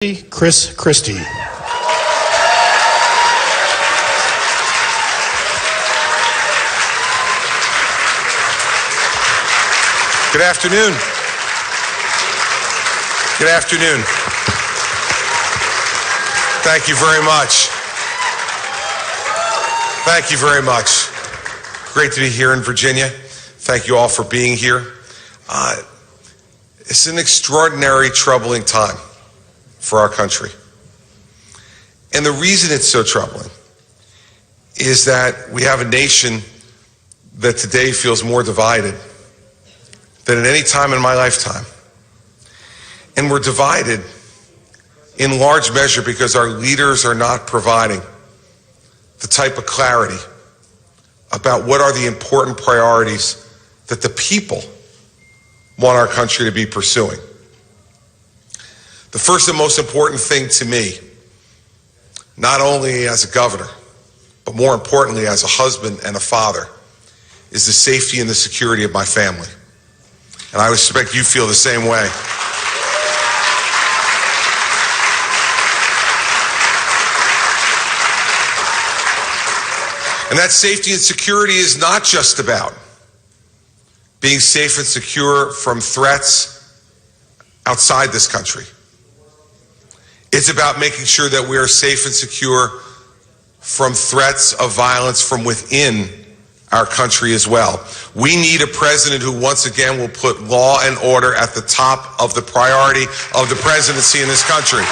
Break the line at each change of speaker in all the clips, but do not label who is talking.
Chris Christie.
Good afternoon. Good afternoon. Thank you very much. Thank you very much. Great to be here in Virginia. Thank you all for being here. It's an extraordinary, troubling time for our country. And the reason it's so troubling is that we have a nation that today feels more divided than at any time in my lifetime. And we're divided in large measure because our leaders are not providing the type of clarity about what are the important priorities that the people want our country to be pursuing. The first and most important thing to me, not only as a governor, but more importantly as a husband and a father, is the safety and the security of my family. And I suspect you feel the same way. And that safety and security is not just about being safe and secure from threats outside this country. It's about making sure that we are safe and secure from threats of violence from within our country as well. We need a president who once again will put law and order at the top of the priority of the presidency in this country.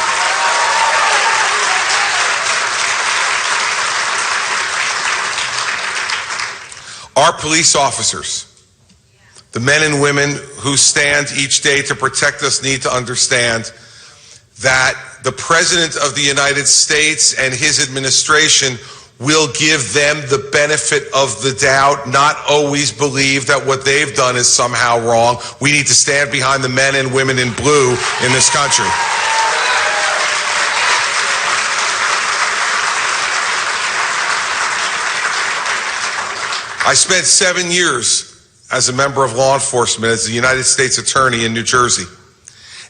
Our police officers, the men and women who stand each day to protect us, need to understand that the President of the United States and his administration will give them the benefit of the doubt, not always believe that what they've done is somehow wrong. We need to stand behind the men and women in blue in this country. I spent 7 years as a member of law enforcement, as the United States Attorney in New Jersey.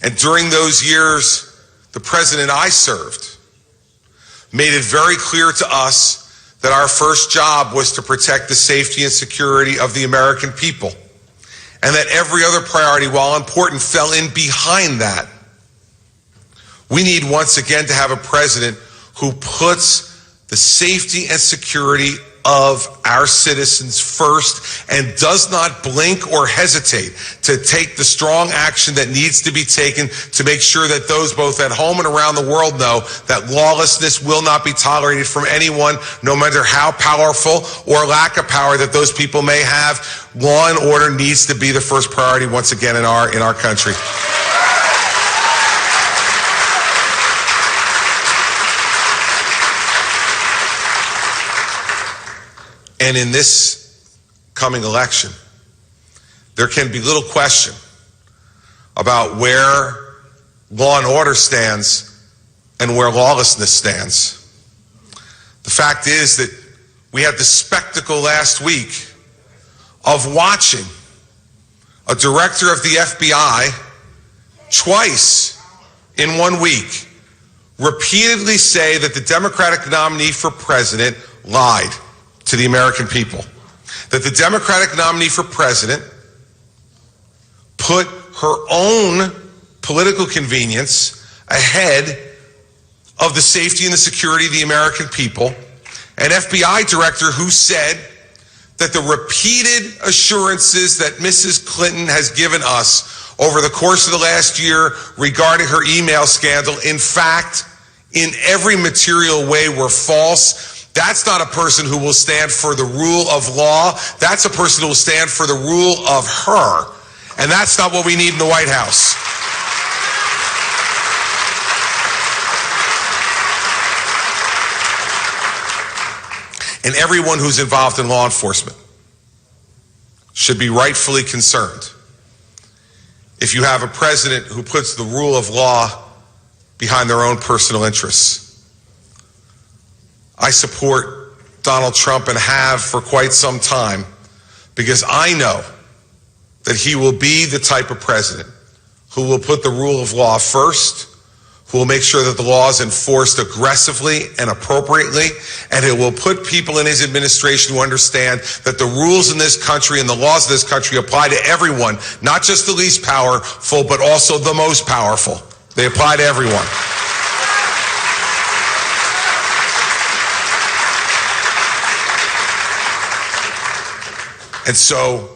And during those years, the president I served made it very clear to us that our first job was to protect the safety and security of the American people, and that every other priority, while important, fell in behind that. We need once again to have a president who puts the safety and security of our citizens first and does not blink or hesitate to take the strong action that needs to be taken to make sure that those both at home and around the world know that lawlessness will not be tolerated from anyone, no matter how powerful or lack of power that those people may have. Law and order needs to be the first priority once again in our country. And in this coming election, there can be little question about where law and order stands and where lawlessness stands. The fact is that we had the spectacle last week of watching a director of the FBI twice in 1 week repeatedly say that the Democratic nominee for president lied to the American people, that the Democratic nominee for president put her own political convenience ahead of the safety and the security of the American people. An FBI director who said that the repeated assurances that Mrs. Clinton has given us over the course of the last year regarding her email scandal, in fact, in every material way were false. That's not a person who will stand for the rule of law. That's a person who will stand for the rule of her. And that's not what we need in the White House. And everyone who's involved in law enforcement should be rightfully concerned if you have a president who puts the rule of law behind their own personal interess. I support Donald Trump and have for quite some time because I know that he will be the type of president who will put the rule of law first, who will make sure that the law is enforced aggressively and appropriately, and it will put people in his administration who understand that the rules in this country and the laws of this country apply to everyone, not just the least powerful, but also the most powerful. They apply to everyone. And so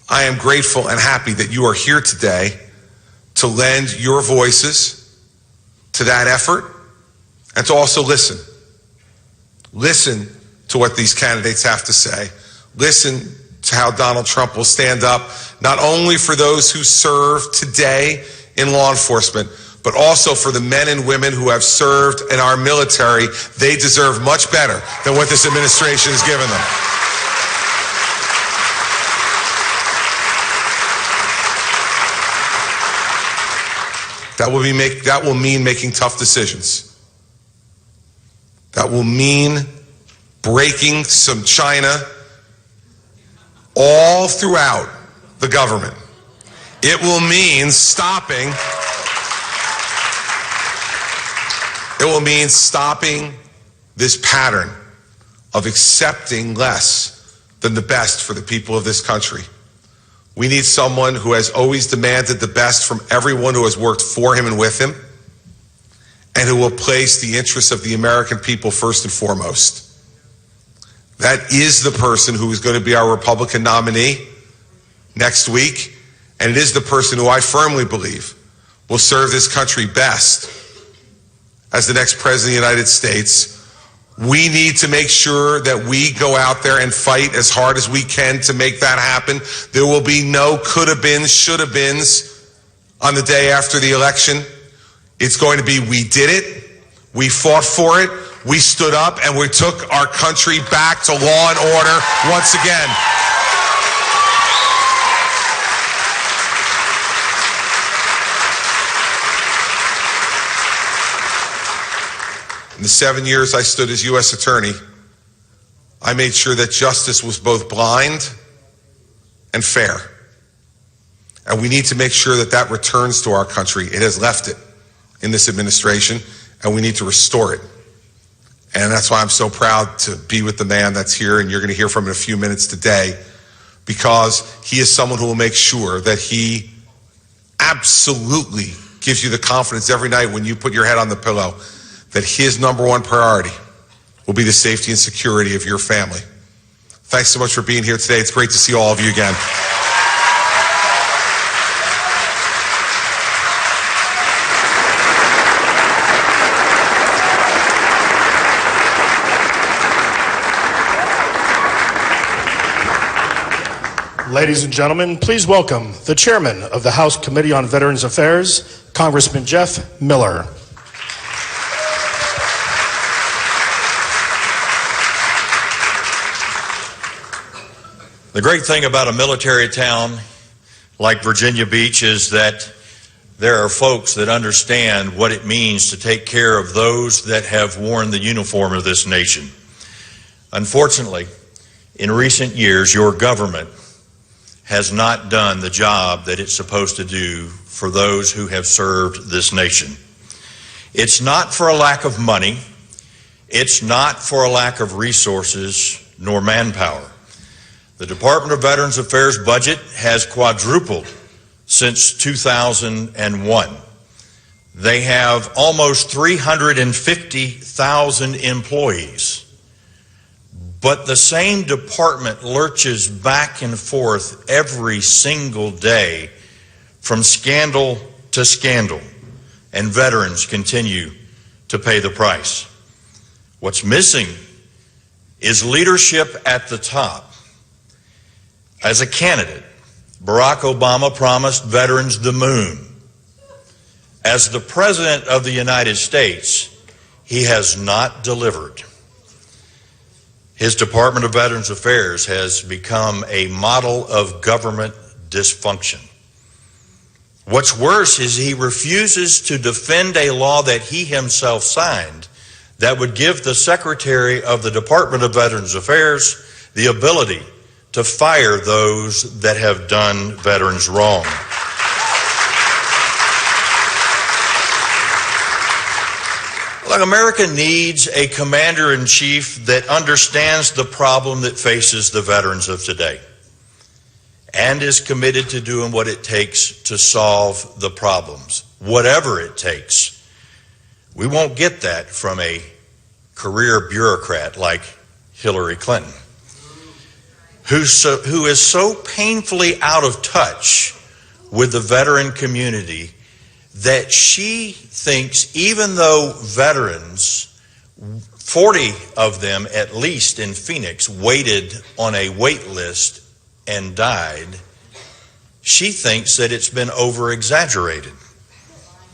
I am grateful and happy that you are here today to lend your voices to that effort and to also listen. Listen to what these candidates have to say. Listen to how Donald Trump will stand up not only for those who serve today in law enforcement, but also for the men and women who have served in our military. They deserve much better than what this administration has given them. That will mean making tough decisions. That will mean breaking some China all throughout the government. It will mean stopping this pattern of accepting less than the best for the people of this country. We need someone who has always demanded the best from everyone who has worked for him and with him, and who will place the interests of the American people first and foremost. That is the person who is going to be our Republican nominee next week, and it is the person who I firmly believe will serve this country best as the next president of the United States. We need to make sure that we go out there and fight as hard as we can to make that happen. There will be no could-have-beens, should-have-beens on the day after the election. It's going to be, we did it, we fought for it, we stood up, and we took our country back to law and order once again. In the 7 years I stood as U.S. Attorney, I made sure that justice was both blind and fair. And we need to make sure that that returns to our country. It has left it in this administration, and we need to restore it. And that's why I'm so proud to be with the man that's here, and you're going to hear from him in a few minutes today, because he is someone who will make sure that he absolutely gives you the confidence every night when you put your head on the pillow that his number one priority will be the safety and security of your family. Thanks so much for being here today. It's great to see all of you again.
Ladies and gentlemen, please welcome the chairman of the House Committee on Veterans Affairs, Congressman Jeff Miller.
The great thing about a military town like Virginia Beach is that there are folks that understand what it means to take care of those that have worn the uniform of this nation. Unfortunately, in recent years, your government has not done the job that it's supposed to do for those who have served this nation. It's not for a lack of money. It's not for a lack of resources nor manpower. The Department of Veterans Affairs budget has quadrupled since 2001. They have almost 350,000 employees. But the same department lurches back and forth every single day from scandal to scandal, and veterans continue to pay the price. What's missing is leadership at the top. As a candidate, Barack Obama promised veterans the moon. As the President of the United States, he has not delivered. His Department of Veterans Affairs has become a model of government dysfunction. What's worse is he refuses to defend a law that he himself signed that would give the Secretary of the Department of Veterans Affairs the ability to fire those that have done veterans wrong. Look, America needs a commander-in-chief that understands the problem that faces the veterans of today and is committed to doing what it takes to solve the problems, whatever it takes. We won't get that from a career bureaucrat like Hillary Clinton, who is so painfully out of touch with the veteran community that she thinks even though veterans, 40 of them at least in Phoenix, waited on a wait list and died, she thinks that it's been over-exaggerated.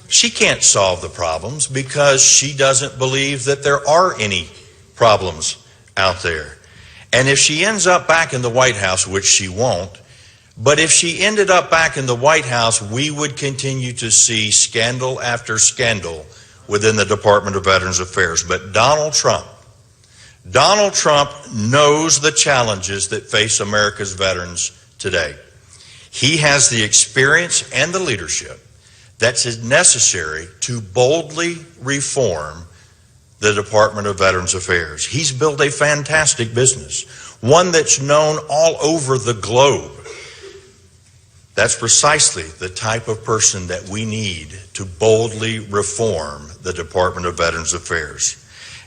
She can't solve the problems because she doesn't believe that there are any problems out there. And if she ends up back in the White House, which she won't, but if she ended up back in the White House, we would continue to see scandal after scandal within the Department of Veterans Affairs. But Donald Trump knows the challenges that face America's veterans today. He has the experience and the leadership that's necessary to boldly reform the Department of Veterans Affairs. He's built a fantastic business, one that's known all over the globe. That's precisely the type of person that we need to boldly reform the Department of Veterans Affairs.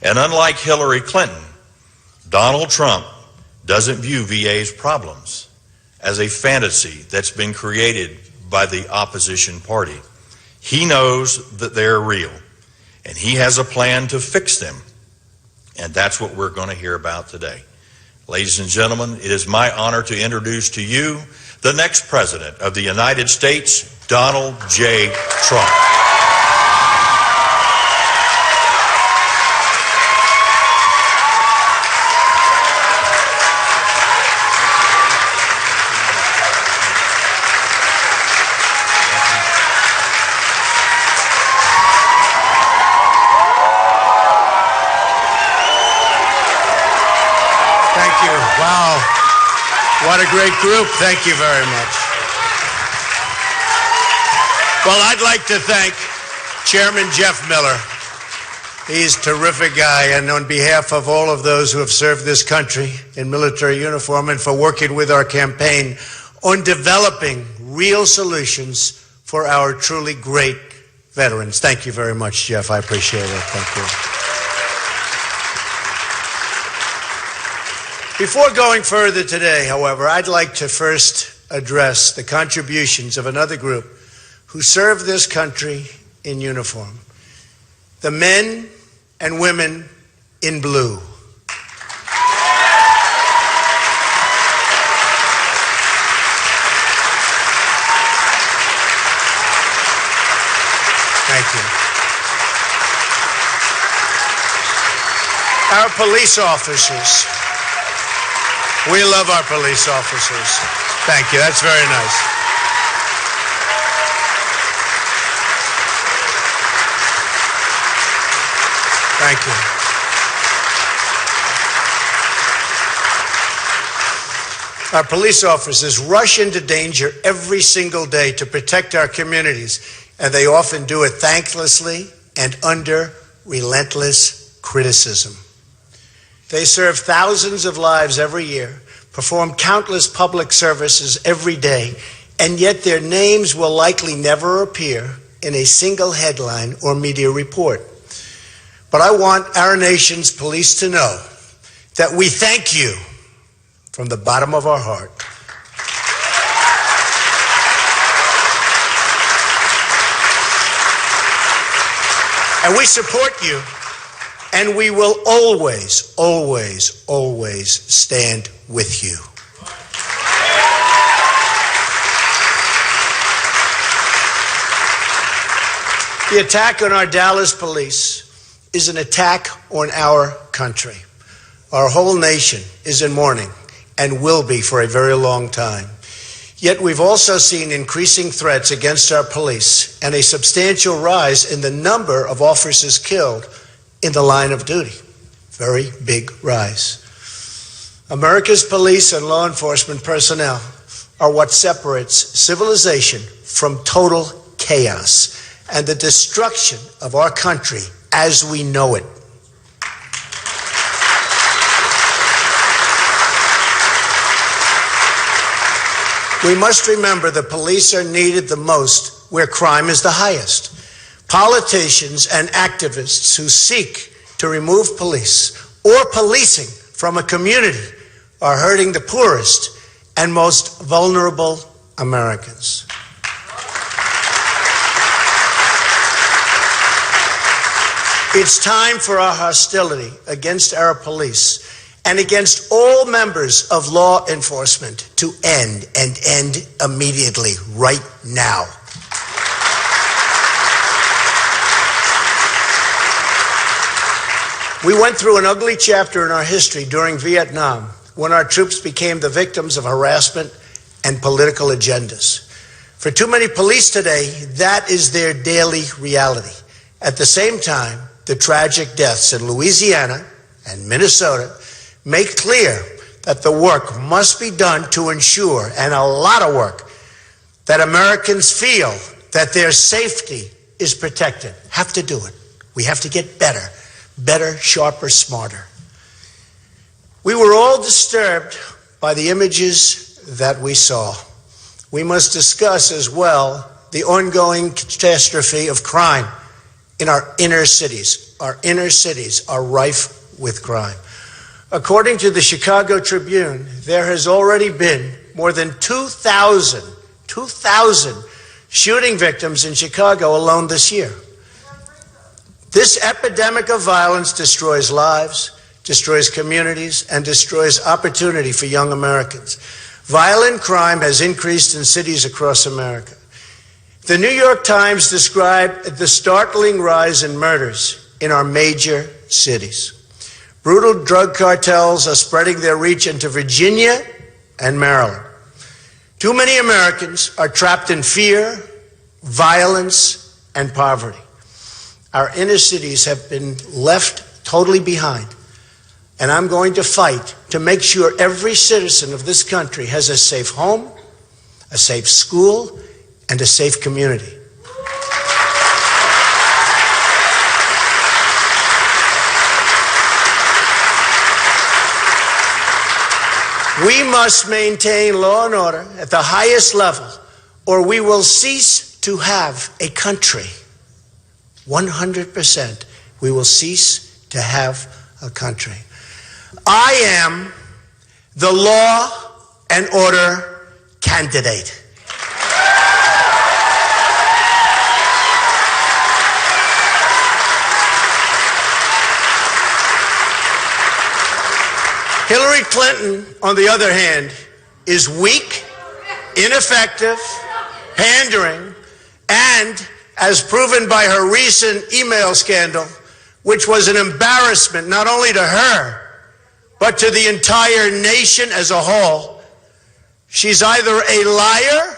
And unlike Hillary Clinton, Donald Trump doesn't view VA's problems as a fantasy that's been created by the opposition party. He knows that they're real, and he has a plan to fix them. And that's what we're going to hear about today. Ladies and gentlemen, it is my honor to introduce to you the next President of the United States, Donald J. Trump.
Thank you. Wow. What a great group. Thank you very much. Well, I'd like to thank Chairman Jeff Miller. He's a terrific guy, and on behalf of all of those who have served this country in military uniform and for working with our campaign on developing real solutions for our truly great veterans. Thank you very much, Jeff. I appreciate it. Thank you. Before going further today, however, I'd like to first address the contributions of another group who serve this country in uniform, the men and women in blue. Thank you. Our police officers. We love our police officers. Thank you. That's very nice. Thank you. Our police officers rush into danger every single day to protect our communities, and they often do it thanklessly and under relentless criticism. They serve thousands of lives every year, perform countless public services every day, and yet their names will likely never appear in a single headline or media report. But I want our nation's police to know that we thank you from the bottom of our heart. And we support you. And we will always, always, always stand with you. The attack on our Dallas police is an attack on our country. Our whole nation is in mourning and will be for a very long time. Yet we've also seen increasing threats against our police and a substantial rise in the number of officers killed in the line of duty. Very big rise. America's police and law enforcement personnel are what separates civilization from total chaos and the destruction of our country as we know it. We must remember the police are needed the most where crime is the highest. Politicians and activists who seek to remove police or policing from a community are hurting the poorest and most vulnerable Americans. It's time for our hostility against our police and against all members of law enforcement to end, and end immediately, right now. We went through an ugly chapter in our history during Vietnam, when our troops became the victims of harassment and political agendas. For too many police today, that is their daily reality. At the same time, the tragic deaths in Louisiana and Minnesota make clear that the work must be done to ensure, and a lot of work, that Americans feel that their safety is protected. Have to do it. We have to get better, sharper, smarter. We were all disturbed by the images that we saw. We must discuss as well the ongoing catastrophe of crime in our inner cities. Our inner cities are rife with crime. According to the Chicago Tribune, there has already been more than 2,000 shooting victims in Chicago alone this year. This epidemic of violence destroys lives, destroys communities, and destroys opportunity for young Americans. Violent crime has increased in cities across America. The New York Times described the startling rise in murders in our major cities. Brutal drug cartels are spreading their reach into Virginia and Maryland. Too many Americans are trapped in fear, violence, and poverty. Our inner cities have been left totally behind. And I'm going to fight to make sure every citizen of this country has a safe home, a safe school, and a safe community. We must maintain law and order at the highest level, or we will cease to have a country. 100%, we will cease to have a country. I am the law and order candidate. Hillary Clinton, on the other hand, is weak, ineffective, pandering, and, as proven by her recent email scandal, which was an embarrassment not only to her, but to the entire nation as a whole, she's either a liar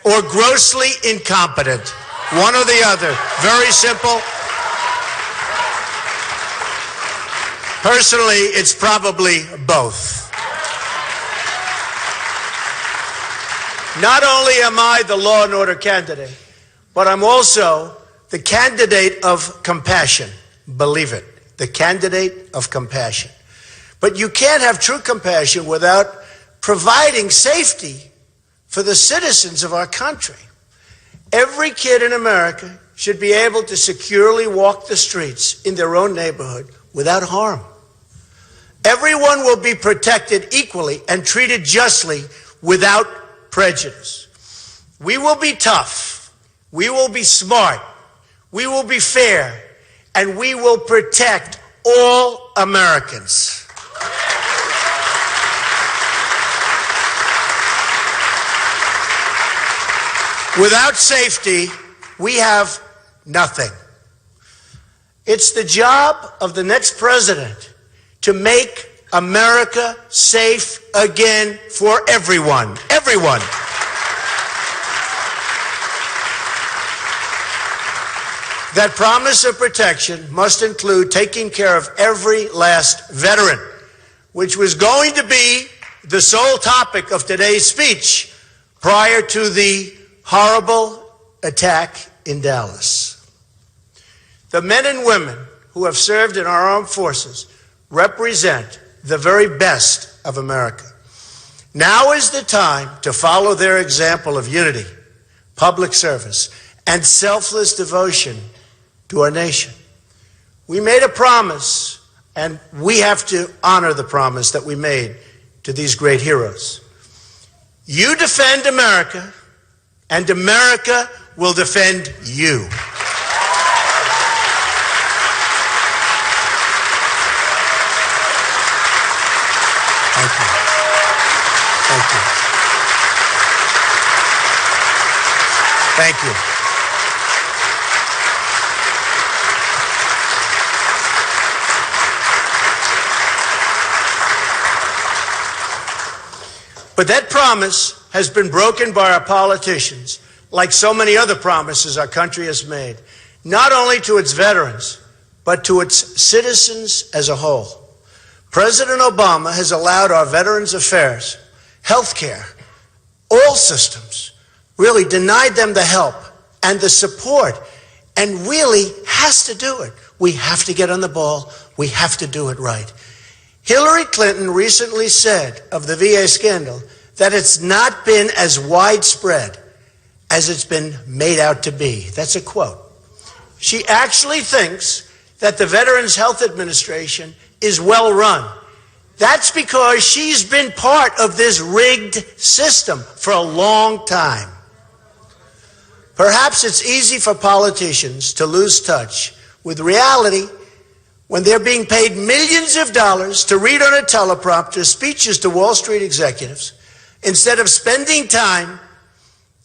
or grossly incompetent. One or the other. Very simple. Personally, it's probably both. Not only am I the law and order candidate, but I'm also the candidate of compassion. Believe it, the candidate of compassion. But you can't have true compassion without providing safety for the citizens of our country. Every kid in America should be able to securely walk the streets in their own neighborhood without harm. Everyone will be protected equally and treated justly without prejudice. We will be tough. We will be smart. We will be fair. And we will protect all Americans. Without safety, we have nothing. It's the job of the next president to make America safe again for everyone. Everyone. That promise of protection must include taking care of every last veteran, which was going to be the sole topic of today's speech prior to the horrible attack in Dallas. The men and women who have served in our armed forces represent the very best of America. Now is the time to follow their example of unity, public service, and selfless devotion to our nation. We made a promise, and we have to honor the promise that we made to these great heroes. You defend America, and America will defend you. Thank you. Thank you. Thank you. But that promise has been broken by our politicians, like so many other promises our country has made, not only to its veterans, but to its citizens as a whole. President Obama has allowed our Veterans Affairs, health care, all systems, really denied them the help and the support, and really has to do it. We have to get on the ball. We have to do it right. Hillary Clinton recently said of the VA scandal that it's not been as widespread as it's been made out to be. That's a quote. She actually thinks that the Veterans Health Administration is well run. That's because she's been part of this rigged system for a long time. Perhaps it's easy for politicians to lose touch with reality when they're being paid millions of dollars to read on a teleprompter speeches to Wall Street executives instead of spending time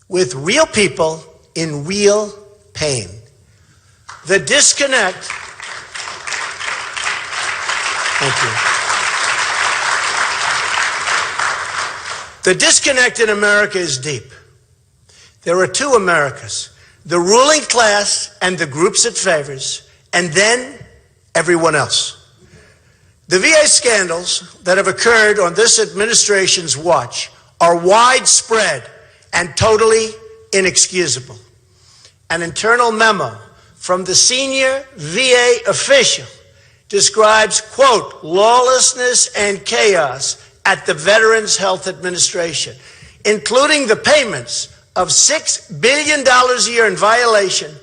with real people in real pain. The disconnect. Thank you. The disconnect in America is deep. There are two Americas, the ruling class and the groups it favors, and then everyone else. The VA scandals that have occurred on this administration's watch are widespread and totally inexcusable. An internal memo from the senior VA official describes, quote, lawlessness and chaos at the Veterans Health Administration, including the payments of $6 billion a year in violation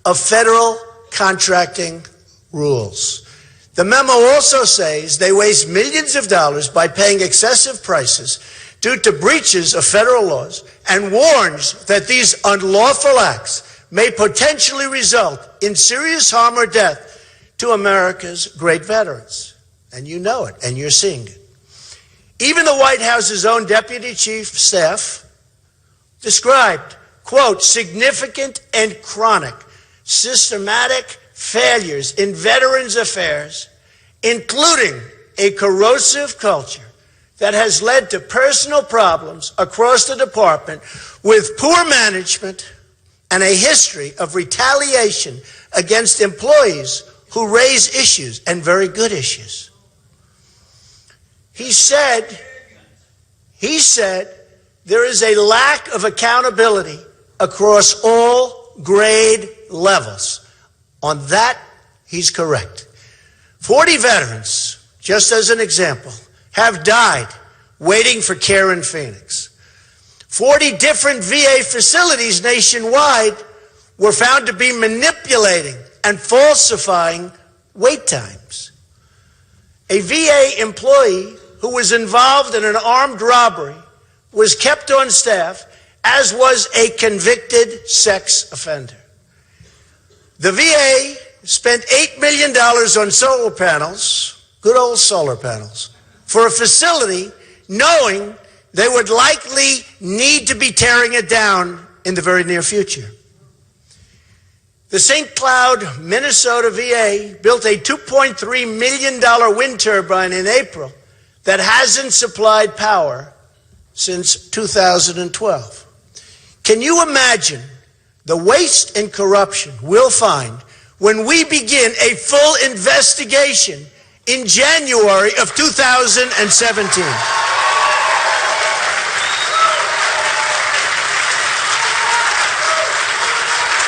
of federal contracting rules. The memo also says they waste millions of dollars by paying excessive prices due to breaches of federal laws and warns that these unlawful acts may potentially result in serious harm or death to America's great veterans. And you know it, and you're seeing it. Even the White House's own Deputy Chief Staff described, quote, significant and chronic systematic failures in Veterans Affairs, including a corrosive culture that has led to personal problems across the department with poor management and a history of retaliation against employees who raise issues, and very good issues. He said there is a lack of accountability across all grade levels. On that, he's correct. 40 veterans, just as an example, have died waiting for care in Phoenix. 40 different VA facilities nationwide were found to be manipulating and falsifying wait times. A VA employee who was involved in an armed robbery was kept on staff, as was a convicted sex offender. The VA spent $8 million on solar panels, good old solar panels, for a facility knowing they would likely need to be tearing it down in the very near future. The St. Cloud, Minnesota VA built a $2.3 million wind turbine in April that hasn't supplied power since 2012. Can you imagine the waste and corruption we'll find when we begin a full investigation in January of 2017?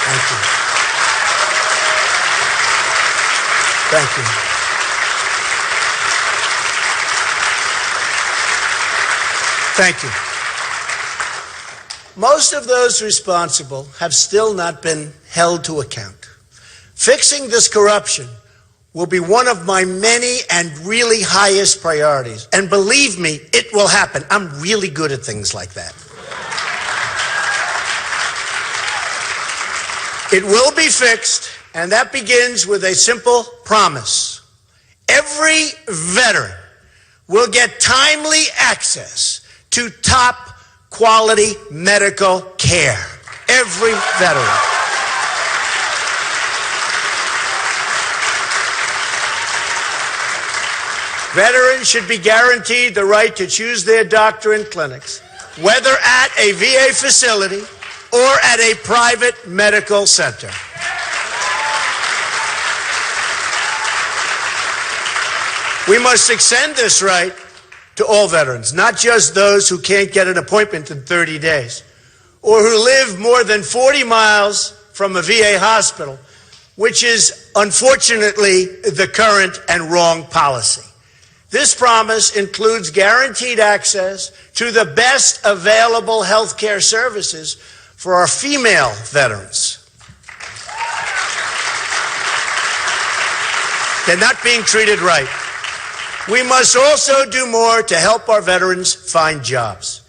Thank you. Thank you. Thank you. Most of those responsible have still not been held to account. Fixing this corruption will be one of my many and really highest priorities. And believe me, it will happen. I'm really good at things like that. It will be fixed, and that begins with a simple promise. Every veteran will get timely access to top quality medical care. Every veteran. Veterans should be guaranteed the right to choose their doctor and clinics, whether at a VA facility or at a private medical center. We must extend this right to all veterans, not just those who can't get an appointment in 30 days or who live more than 40 miles from a VA hospital, which is unfortunately the current and wrong policy. This promise includes guaranteed access to the best available health care services for our female veterans. They're not being treated right. We must also do more to help our veterans find jobs.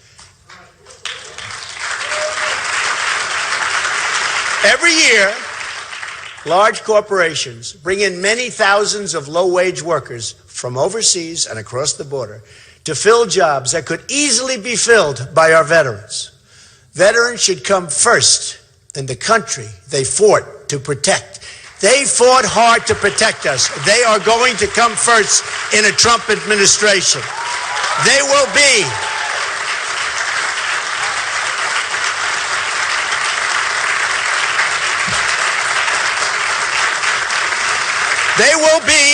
Every year, large corporations bring in many thousands of low-wage workers from overseas and across the border to fill jobs that could easily be filled by our veterans. Veterans should come first in the country they fought to protect. They fought hard to protect us. They are going to come first in a Trump administration. They will be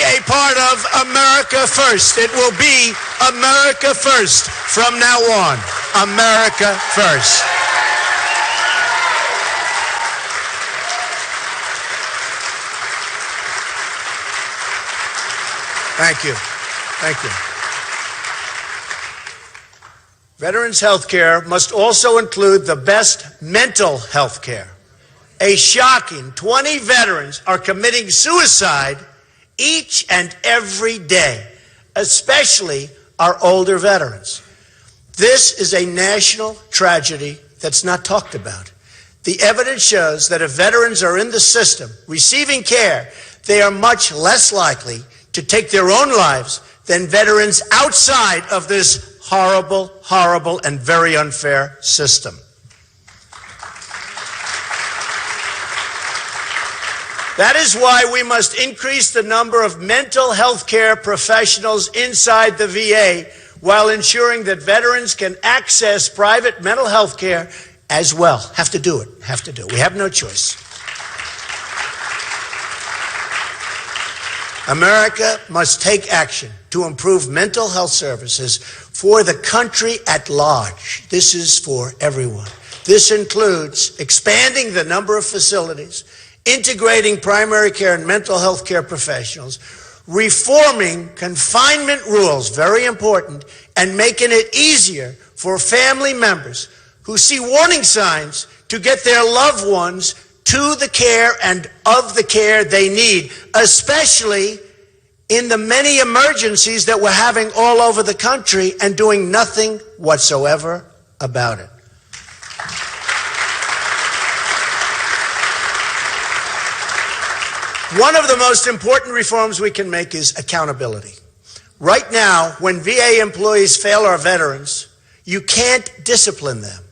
a part of America First. It will be America First from now on. America First. Thank you. Thank you. Veterans health care must also include the best mental health care. A shocking 20 veterans are committing suicide each and every day, especially our older veterans. This is a national tragedy that's not talked about. The evidence shows that if veterans are in the system receiving care, they are much less likely to take their own lives than veterans outside of this horrible, horrible, and very unfair system. That is why we must increase the number of mental health care professionals inside the VA while ensuring that veterans can access private mental health care as well. Have to do it. We have no choice. America must take action to improve mental health services for the country at large. This is for everyone. This includes expanding the number of facilities, integrating primary care and mental health care professionals, reforming confinement rules, very important, and making it easier for family members who see warning signs to get their loved ones to the care and of the care they need, especially in the many emergencies that we're having all over the country and doing nothing whatsoever about it. One of the most important reforms we can make is accountability. Right now, when VA employees fail our veterans, you can't discipline them.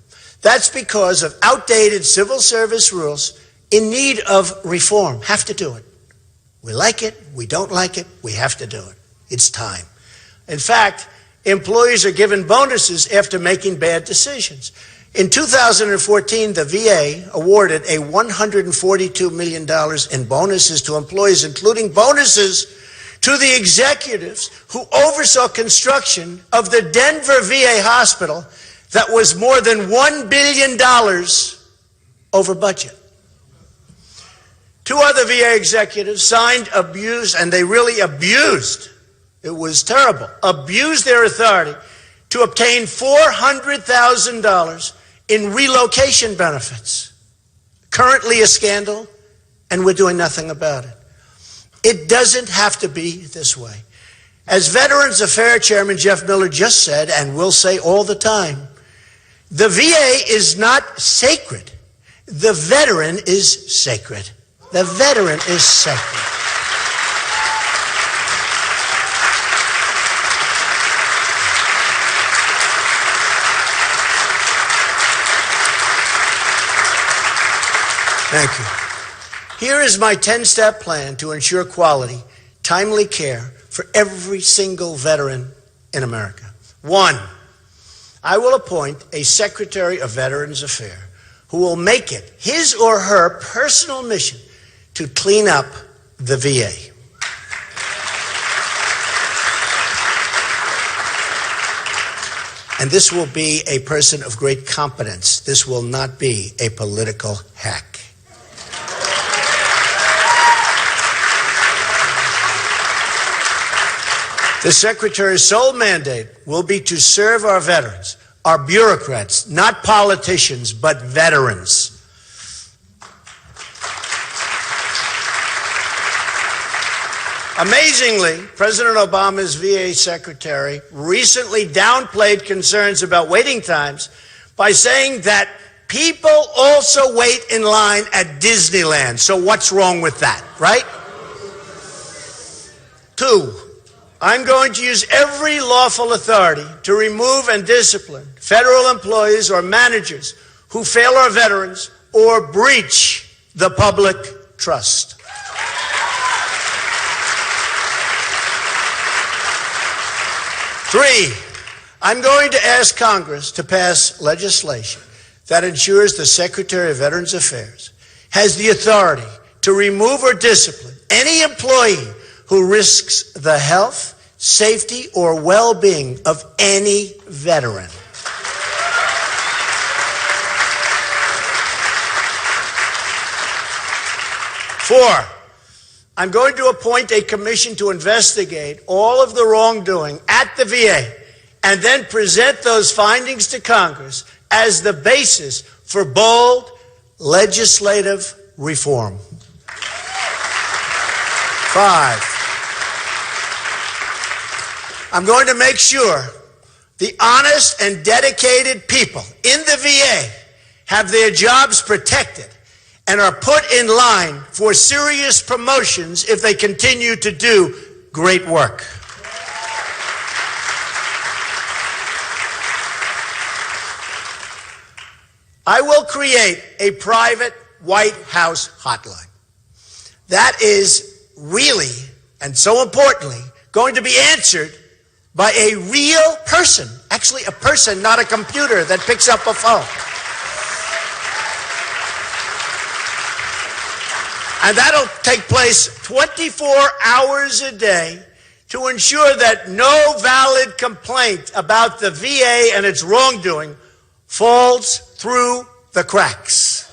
That's because of outdated civil service rules in need of reform. Have to do it. We like it, we don't like it, we have to do it. It's time. In fact, employees are given bonuses after making bad decisions. In 2014, the VA awarded a $142 million in bonuses to employees, including bonuses to the executives who oversaw construction of the Denver VA hospital that was more than $1 billion over budget. Two other VA executives signed abuse, and they really abused, it was terrible, abused their authority to obtain $400,000 in relocation benefits. Currently a scandal, and we're doing nothing about it. It doesn't have to be this way. As Veterans Affairs Chairman Jeff Miller just said, and will say all the time, the VA is not sacred. The veteran is sacred. The veteran is sacred. Thank you. Here is my 10-step plan to ensure quality, timely care for every single veteran in America. 1, I will appoint a Secretary of Veterans Affairs who will make it his or her personal mission to clean up the VA. And this will be a person of great competence. This will not be a political hack. The Secretary's sole mandate will be to serve our veterans, our bureaucrats, not politicians, but veterans. Amazingly, President Obama's VA Secretary recently downplayed concerns about waiting times by saying that people also wait in line at Disneyland. So what's wrong with that, right? 2, I'm going to use every lawful authority to remove and discipline federal employees or managers who fail our veterans or breach the public trust. 3, I'm going to ask Congress to pass legislation that ensures the Secretary of Veterans Affairs has the authority to remove or discipline any employee who risks the health, safety, or well-being of any veteran. 4, I'm going to appoint a commission to investigate all of the wrongdoing at the VA and then present those findings to Congress as the basis for bold legislative reform. 5, I'm going to make sure the honest and dedicated people in the VA have their jobs protected and are put in line for serious promotions if they continue to do great work. I will create a private White House hotline. That is really, and so importantly, going to be answered by a real person. Actually, a person, not a computer that picks up a phone. And that'll take place 24 hours a day to ensure that no valid complaint about the VA and its wrongdoing falls through the cracks.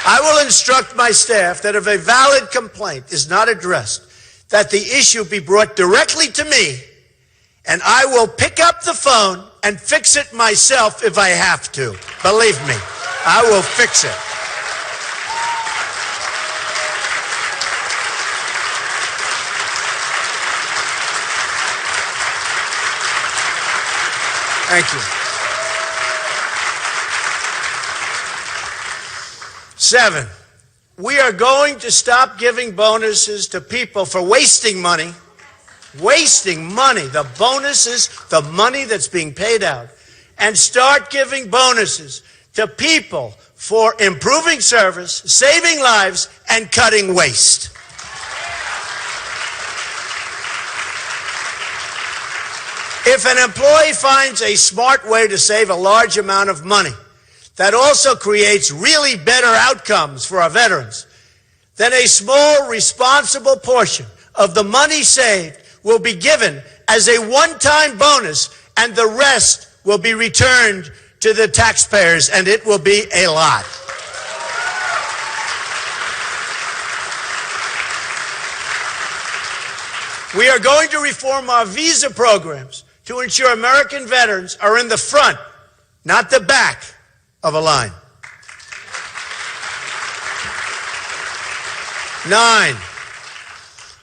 I will instruct my staff that if a valid complaint is not addressed, that the issue be brought directly to me, and I will pick up the phone and fix it myself if I have to. Believe me, I will fix it. Thank you. 7, we are going to stop giving bonuses to people for wasting money. Wasting money, the bonuses, the money that's being paid out, and start giving bonuses to people for improving service, saving lives, and cutting waste. If an employee finds a smart way to save a large amount of money that also creates really better outcomes for our veterans, then a small, responsible portion of the money saved will be given as a one-time bonus, and the rest will be returned to the taxpayers, and it will be a lot. We are going to reform our visa programs to ensure American veterans are in the front, not the back of a line. 9,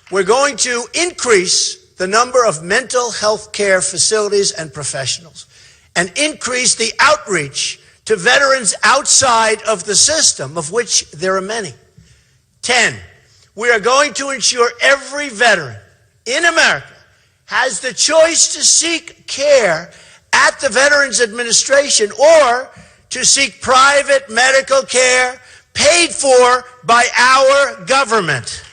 we're going to increase the number of mental health care facilities and professionals and increase the outreach to veterans outside of the system, of which there are many. 10, we are going to ensure every veteran in America has the choice to seek care at the Veterans Administration or to seek private medical care paid for by our government.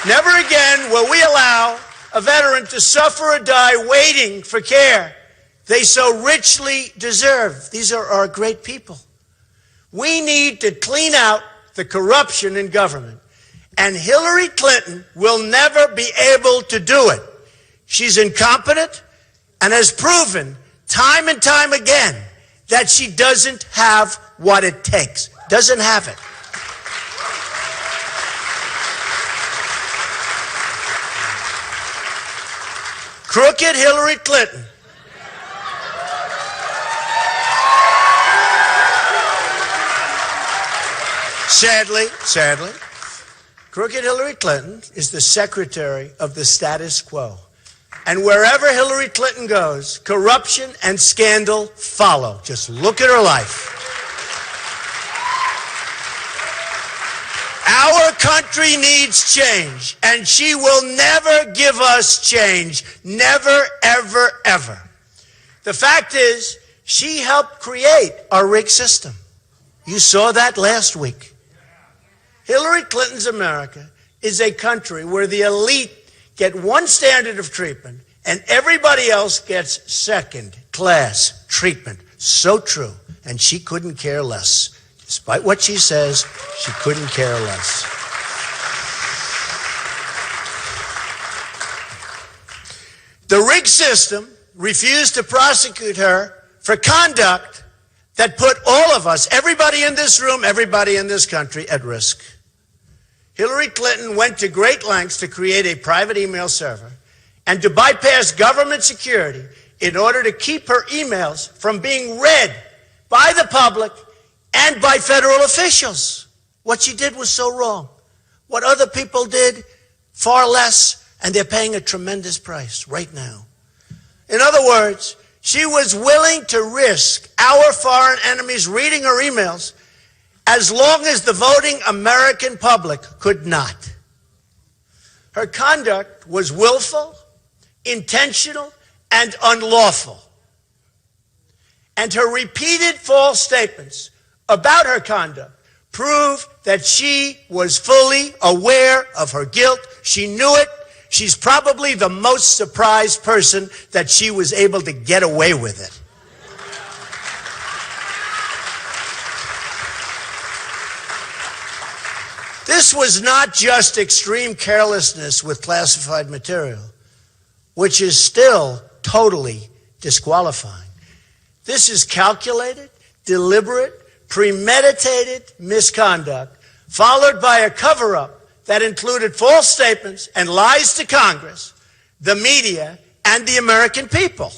Never again will we allow a veteran to suffer or die waiting for care they so richly deserve. These are our great people. We need to clean out the corruption in government, and Hillary Clinton will never be able to do it. She's incompetent and has proven time and time again that she doesn't have what it takes. Doesn't have it. Crooked Hillary Clinton sadly, crooked Hillary Clinton is the secretary of the status quo. And wherever Hillary Clinton goes, corruption and scandal follow. Just look at her life. Our country needs change, and she will never give us change. Never, ever, ever. The fact is, she helped create our rigged system. You saw that last week. Hillary Clinton's America is a country where the elite get one standard of treatment and everybody else gets second-class treatment. So true. And she couldn't care less. Despite what she says, she couldn't care less. The rigged system refused to prosecute her for conduct that put all of us, everybody in this room, everybody in this country, at risk. Hillary Clinton went to great lengths to create a private email server and to bypass government security in order to keep her emails from being read by the public and by federal officials. What she did was so wrong. What other people did, far less, and they're paying a tremendous price right now. In other words, she was willing to risk our foreign enemies reading her emails as long as the voting American public could not. Her conduct was willful, intentional, and unlawful. And her repeated false statements about her conduct prove that she was fully aware of her guilt. She knew it. She's probably the most surprised person that she was able to get away with it. This was not just extreme carelessness with classified material, which is still totally disqualifying. This is calculated, deliberate, premeditated misconduct, followed by a cover-up that included false statements and lies to Congress, the media, and the American people.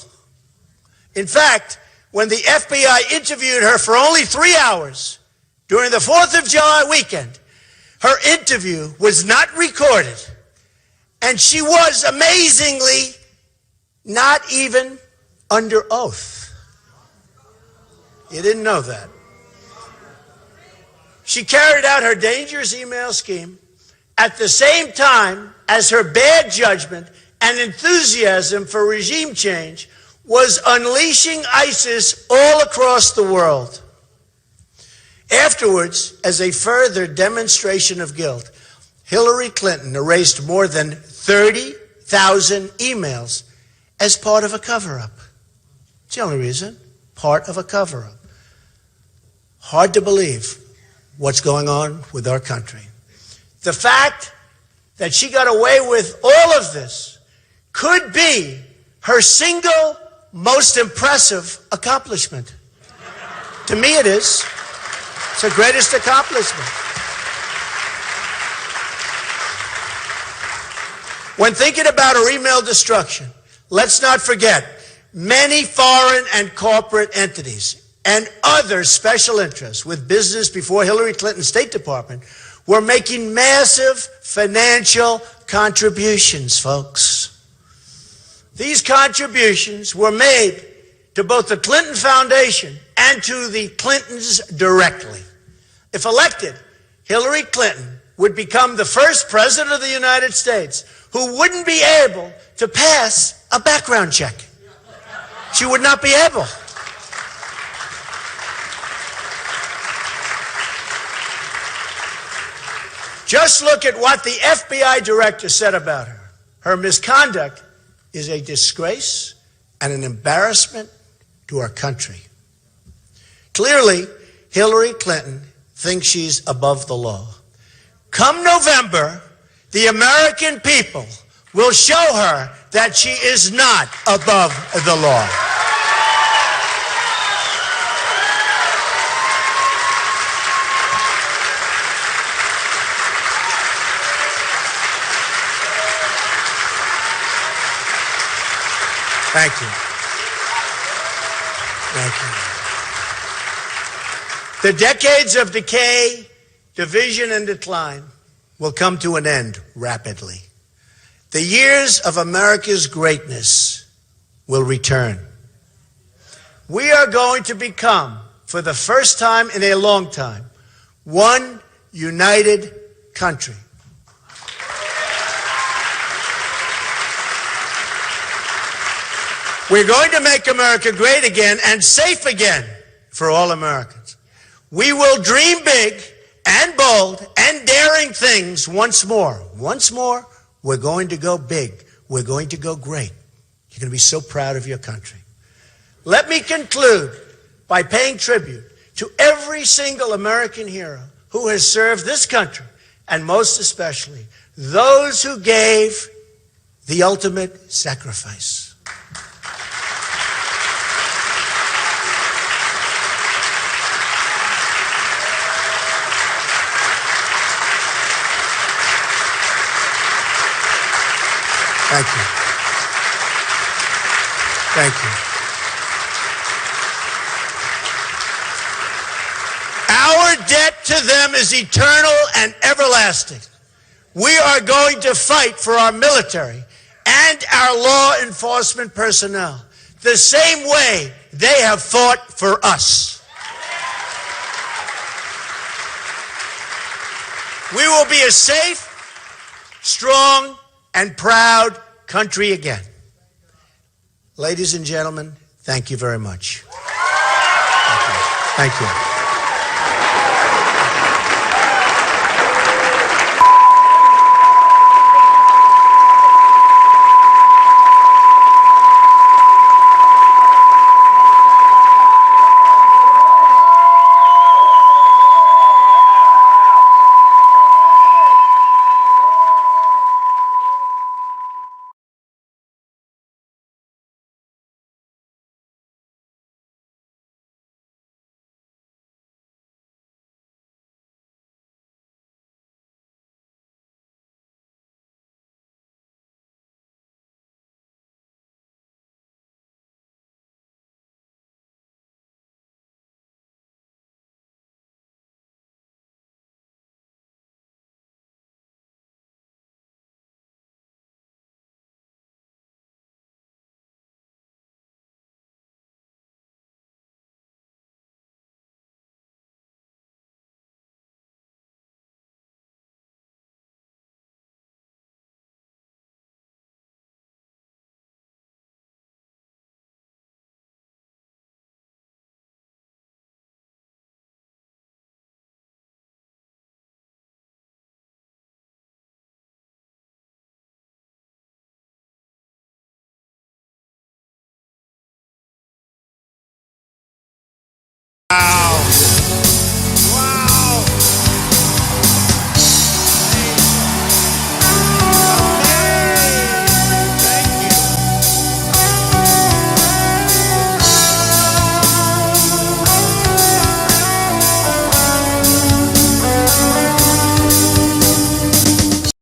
In fact, when the FBI interviewed her for only 3 hours during the 4th of July weekend, her interview was not recorded, and she was amazingly not even under oath. You didn't know that. She carried out her dangerous email scheme at the same time as her bad judgment and enthusiasm for regime change was unleashing ISIS all across the world. Afterwards, as a further demonstration of guilt, Hillary Clinton erased more than 30,000 emails as part of a cover-up. It's the only reason. Part of a cover-up. Hard to believe what's going on with our country. The fact that she got away with all of this could be her single most impressive accomplishment. To me, it is. It's her greatest accomplishment. When thinking about her email destruction, let's not forget many foreign and corporate entities and other special interests with business before Hillary Clinton's State Department were making massive financial contributions, folks. These contributions were made to both the Clinton Foundation and to the Clintons directly. If elected, Hillary Clinton would become the first president of the United States who wouldn't be able to pass a background check. She would not be able. Just look at what the FBI director said about her. Her misconduct is a disgrace and an embarrassment to our country. Clearly, Hillary Clinton thinks she's above the law. Come November, the American people will show her that she is not above the law. Thank you. Thank you. The decades of decay, division, and decline will come to an end rapidly. The years of America's greatness will return. We are going to become, for the first time in a long time, one united country. We're going to make America great again and safe again for all Americans. We will dream big and bold and daring things once more. Once more, we're going to go big. We're going to go great. You're going to be so proud of your country. Let me conclude by paying tribute to every single American hero who has served this country, and most especially those who gave the ultimate sacrifice. Thank you. Thank you. Our debt to them is eternal and everlasting. We are going to fight for our military and our law enforcement personnel the same way they have fought for us. We will be a safe, strong, and proud country again. Ladies and gentlemen, thank you very much. Thank you. Thank you.